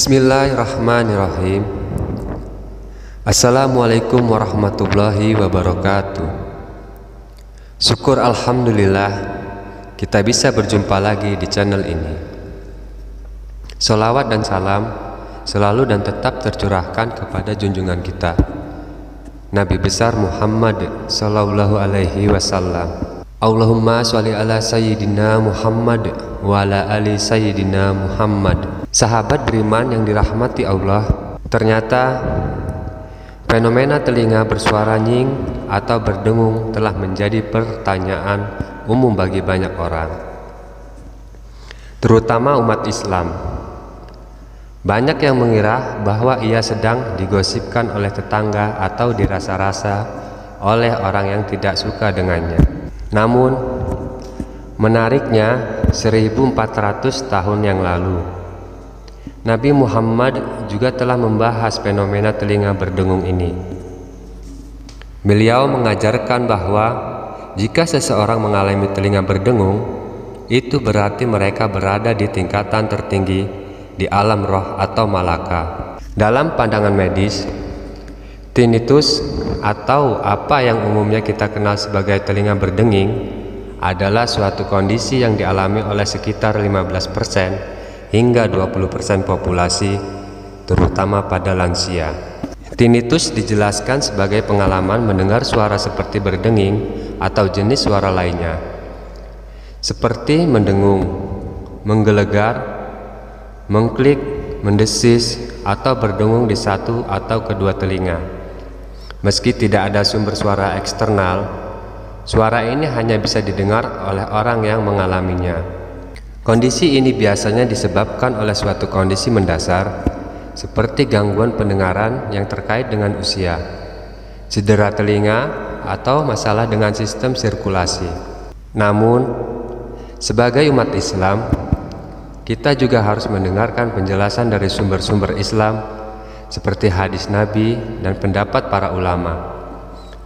Bismillahirrahmanirrahim. Assalamualaikum warahmatullahi wabarakatuh. Syukur alhamdulillah kita bisa berjumpa lagi di channel ini. Salawat dan salam selalu dan tetap tercurahkan kepada junjungan kita Nabi besar Muhammad sallallahu alaihi wasallam. Allahumma sholli ala sayyidina Muhammad wa ala ali sayyidina Muhammad. Sahabat beriman yang dirahmati Allah, ternyata fenomena telinga bersuara nying atau berdengung telah menjadi pertanyaan umum bagi banyak orang, terutama umat Islam. Banyak yang mengira bahwa ia sedang digosipkan oleh tetangga atau dirasa-rasa oleh orang yang tidak suka dengannya. Namun, menariknya 1400 tahun yang lalu, Nabi Muhammad juga telah membahas fenomena telinga berdengung ini. Beliau mengajarkan bahwa jika seseorang mengalami telinga berdengung, itu berarti mereka berada di tingkatan tertinggi di alam roh atau malaka. Dalam pandangan medis, tinnitus atau apa yang umumnya kita kenal sebagai telinga berdenging adalah suatu kondisi yang dialami oleh sekitar 15% hingga 20% populasi, terutama pada lansia. Tinnitus dijelaskan sebagai pengalaman mendengar suara seperti berdenging atau jenis suara lainnya, seperti mendengung, menggelegar, mengklik, mendesis, atau berdengung di satu atau kedua telinga. Meski tidak ada sumber suara eksternal, suara ini hanya bisa didengar oleh orang yang mengalaminya. Kondisi ini biasanya disebabkan oleh suatu kondisi mendasar, seperti gangguan pendengaran yang terkait dengan usia, cedera telinga, atau masalah dengan sistem sirkulasi. Namun, sebagai umat Islam, kita juga harus mendengarkan penjelasan dari sumber-sumber Islam seperti hadis Nabi dan pendapat para ulama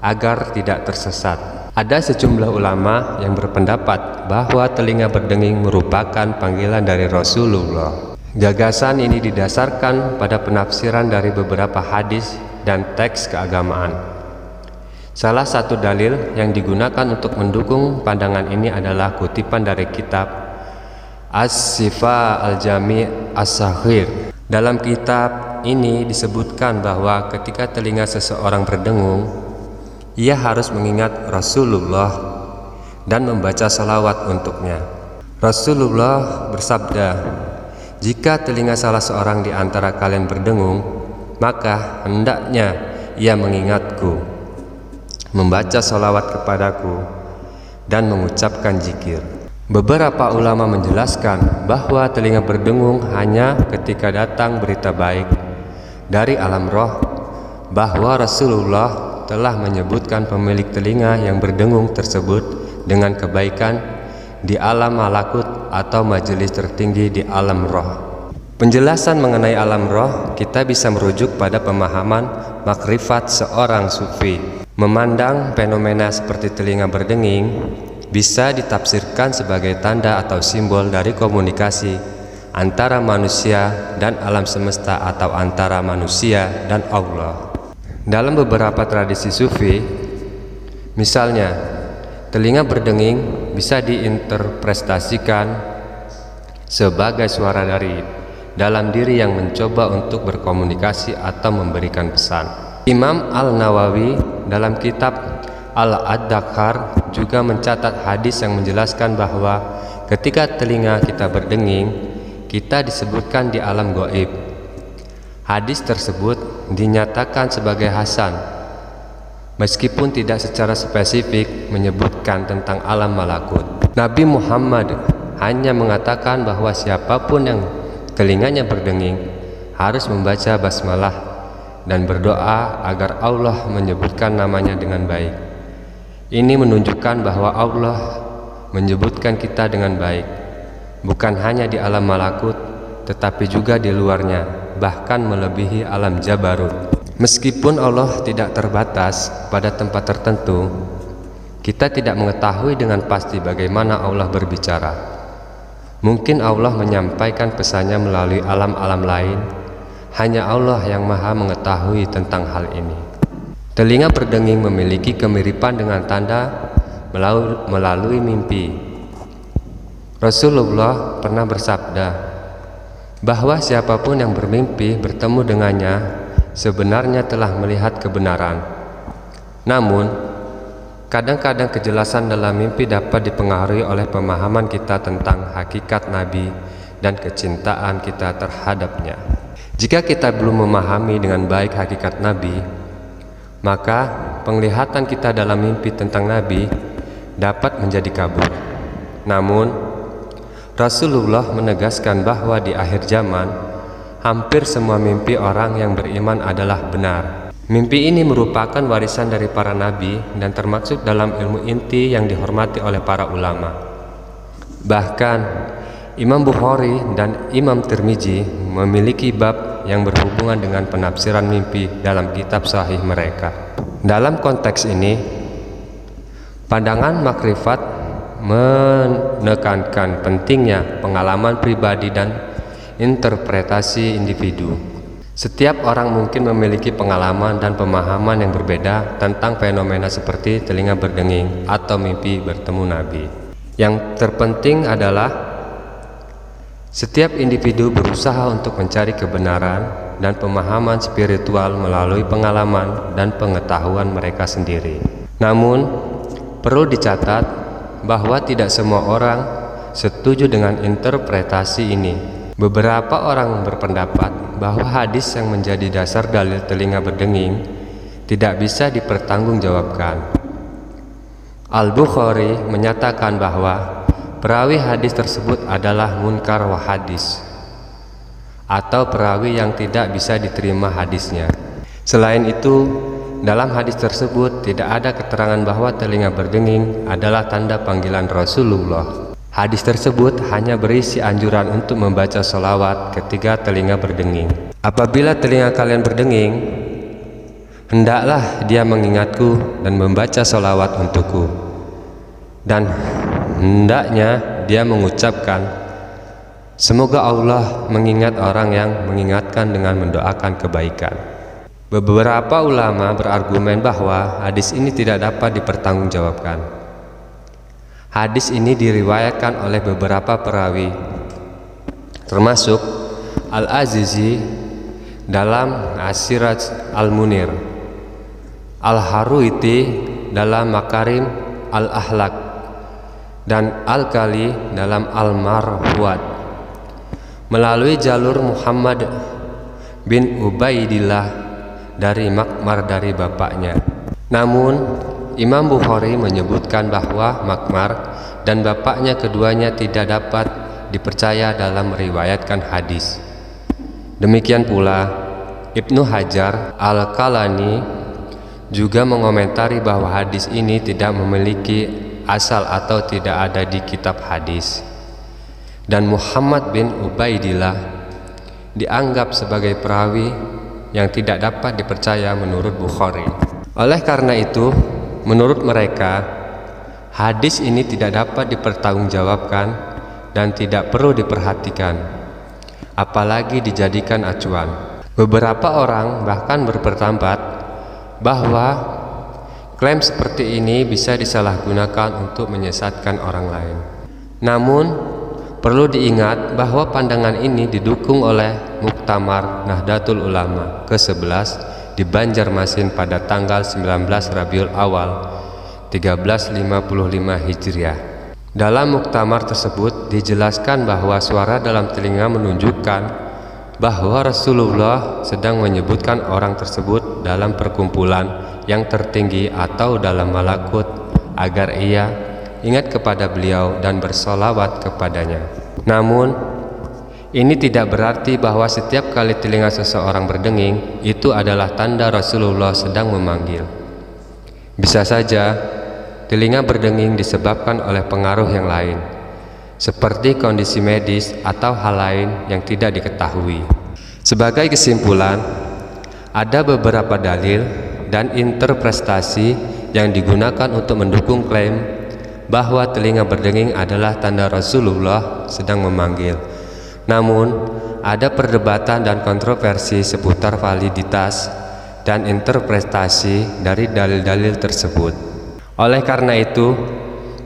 agar tidak tersesat. Ada sejumlah ulama yang berpendapat bahwa telinga berdenging merupakan panggilan dari Rasulullah. Gagasan ini didasarkan pada penafsiran dari beberapa hadis dan teks keagamaan. Salah satu dalil yang digunakan untuk mendukung pandangan ini adalah kutipan dari kitab As-Sifa Al-Jami' As-Saghir. Dalam kitab ini disebutkan bahwa ketika telinga seseorang berdengung, ia harus mengingat Rasulullah dan membaca salawat untuknya. Rasulullah bersabda, "Jika telinga salah seorang di antara kalian berdengung, maka hendaknya ia mengingatku, membaca salawat kepadaku, dan mengucapkan zikir." Beberapa ulama menjelaskan bahwa telinga berdengung hanya ketika datang berita baik dari alam roh, bahwa Rasulullah telah menyebutkan pemilik telinga yang berdengung tersebut dengan kebaikan di alam malakut atau majelis tertinggi di alam roh. Penjelasan mengenai alam roh kita bisa merujuk pada pemahaman makrifat seorang sufi. Memandang fenomena seperti telinga berdenging bisa ditafsirkan sebagai tanda atau simbol dari komunikasi antara manusia dan alam semesta atau antara manusia dan Allah. Dalam beberapa tradisi sufi, misalnya, telinga berdenging bisa diinterpretasikan sebagai suara dari dalam diri yang mencoba untuk berkomunikasi atau memberikan pesan. Imam Al-Nawawi dalam kitab Al-Adhkar juga mencatat hadis yang menjelaskan bahwa ketika telinga kita berdenging, kita disebutkan di alam gaib. Hadis tersebut dinyatakan sebagai hasan, meskipun tidak secara spesifik menyebutkan tentang alam malakut. Nabi Muhammad hanya mengatakan bahwa siapapun yang telinganya berdenging harus membaca basmalah dan berdoa agar Allah menyebutkan namanya dengan baik. Ini menunjukkan bahwa Allah menyebutkan kita dengan baik, bukan hanya di alam malakut, tetapi juga di luarnya, bahkan melebihi alam jabarut. Meskipun Allah tidak terbatas pada tempat tertentu, kita tidak mengetahui dengan pasti bagaimana Allah berbicara. Mungkin Allah menyampaikan pesannya melalui alam-alam lain Hanya Allah yang maha mengetahui tentang hal ini. Telinga berdenging memiliki kemiripan dengan tanda melalui mimpi. Rasulullah pernah bersabda bahwa siapapun yang bermimpi bertemu dengannya sebenarnya telah melihat kebenaran. Namun, kadang-kadang kejelasan dalam mimpi dapat dipengaruhi oleh pemahaman kita tentang hakikat Nabi dan kecintaan kita terhadapnya. Jika kita belum memahami dengan baik hakikat Nabi, maka penglihatan kita dalam mimpi tentang Nabi dapat menjadi kabur. Namun, Rasulullah menegaskan bahwa di akhir zaman, hampir semua mimpi orang yang beriman adalah benar. Mimpi ini merupakan warisan dari para nabi dan termasuk dalam ilmu inti yang dihormati oleh para ulama. Bahkan, Imam Bukhari dan Imam Tirmizi memiliki bab yang berhubungan dengan penafsiran mimpi dalam kitab sahih mereka. Dalam konteks ini, pandangan makrifat menekankan pentingnya pengalaman pribadi dan interpretasi individu. Setiap orang mungkin memiliki pengalaman dan pemahaman yang berbeda tentang fenomena seperti telinga berdenging atau mimpi bertemu Nabi. Yang terpenting adalah setiap individu berusaha untuk mencari kebenaran dan pemahaman spiritual melalui pengalaman dan pengetahuan mereka sendiri. Namun, perlu dicatat bahwa tidak semua orang setuju dengan interpretasi ini. Beberapa orang berpendapat bahwa hadis yang menjadi dasar dalil telinga berdenging tidak bisa dipertanggungjawabkan. Al-Bukhari menyatakan bahwa perawi hadis tersebut adalah munkar wa hadis, atau perawi yang tidak bisa diterima hadisnya. Selain itu, dalam hadis tersebut tidak ada keterangan bahwa telinga berdenging adalah tanda panggilan Rasulullah. Hadis tersebut hanya berisi anjuran untuk membaca sholawat ketika telinga berdenging. Apabila telinga kalian berdenging, hendaklah dia mengingatku dan membaca sholawat untukku. Dan hendaknya dia mengucapkan, semoga Allah mengingat orang yang mengingatkan dengan mendoakan kebaikan. Beberapa ulama berargumen bahwa hadis ini tidak dapat dipertanggungjawabkan. Hadis ini diriwayatkan oleh beberapa perawi, termasuk Al-Azizi dalam As-Siraj Al-Munir, Al-Haruiti dalam Makarim Al-Ahlak, dan Al-Kali dalam Al-Marhuat, melalui jalur Muhammad bin Ubaidillah dari Makmar dari bapaknya. Namun, Imam Bukhari menyebutkan bahwa Makmar dan bapaknya keduanya tidak dapat dipercaya dalam meriwayatkan hadis. Demikian pula, Ibnu Hajar Al-Kalani juga mengomentari bahwa hadis ini tidak memiliki asal atau tidak ada di kitab hadis. Dan Muhammad bin Ubaidillah dianggap sebagai perawi yang tidak dapat dipercaya menurut Bukhari. Oleh karena itu, menurut mereka, hadis ini tidak dapat dipertanggungjawabkan dan tidak perlu diperhatikan, apalagi dijadikan acuan. Beberapa orang bahkan berpendapat bahwa klaim seperti ini bisa disalahgunakan untuk menyesatkan orang lain. Namun, perlu diingat bahwa pandangan ini didukung oleh Muktamar Nahdlatul Ulama ke-11 di Banjarmasin pada tanggal 19 Rabiul Awal 1355 Hijriah. Dalam muktamar tersebut dijelaskan bahwa suara dalam telinga menunjukkan bahwa Rasulullah sedang menyebutkan orang tersebut dalam perkumpulan yang tertinggi atau dalam malakut agar ia ingat kepada beliau dan bersolawat kepadanya. Namun, ini tidak berarti bahwa setiap kali telinga seseorang berdenging itu adalah tanda Rasulullah sedang memanggil. Bisa saja telinga berdenging disebabkan oleh pengaruh yang lain, seperti kondisi medis atau hal lain yang tidak diketahui. Sebagai kesimpulan, ada beberapa dalil dan interpretasi yang digunakan untuk mendukung klaim bahwa telinga berdenging adalah tanda Rasulullah sedang memanggil. Namun, ada perdebatan dan kontroversi seputar validitas dan interpretasi dari dalil-dalil tersebut. Oleh karena itu,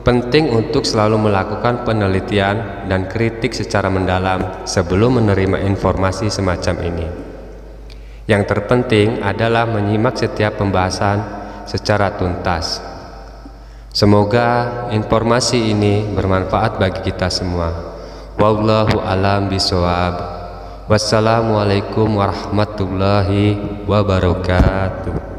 penting untuk selalu melakukan penelitian dan kritik secara mendalam sebelum menerima informasi semacam ini. Yang terpenting adalah menyimak setiap pembahasan secara tuntas. Semoga informasi ini bermanfaat bagi kita semua. Wallahu a'lam bishawab. Wassalamualaikum warahmatullahi wabarakatuh.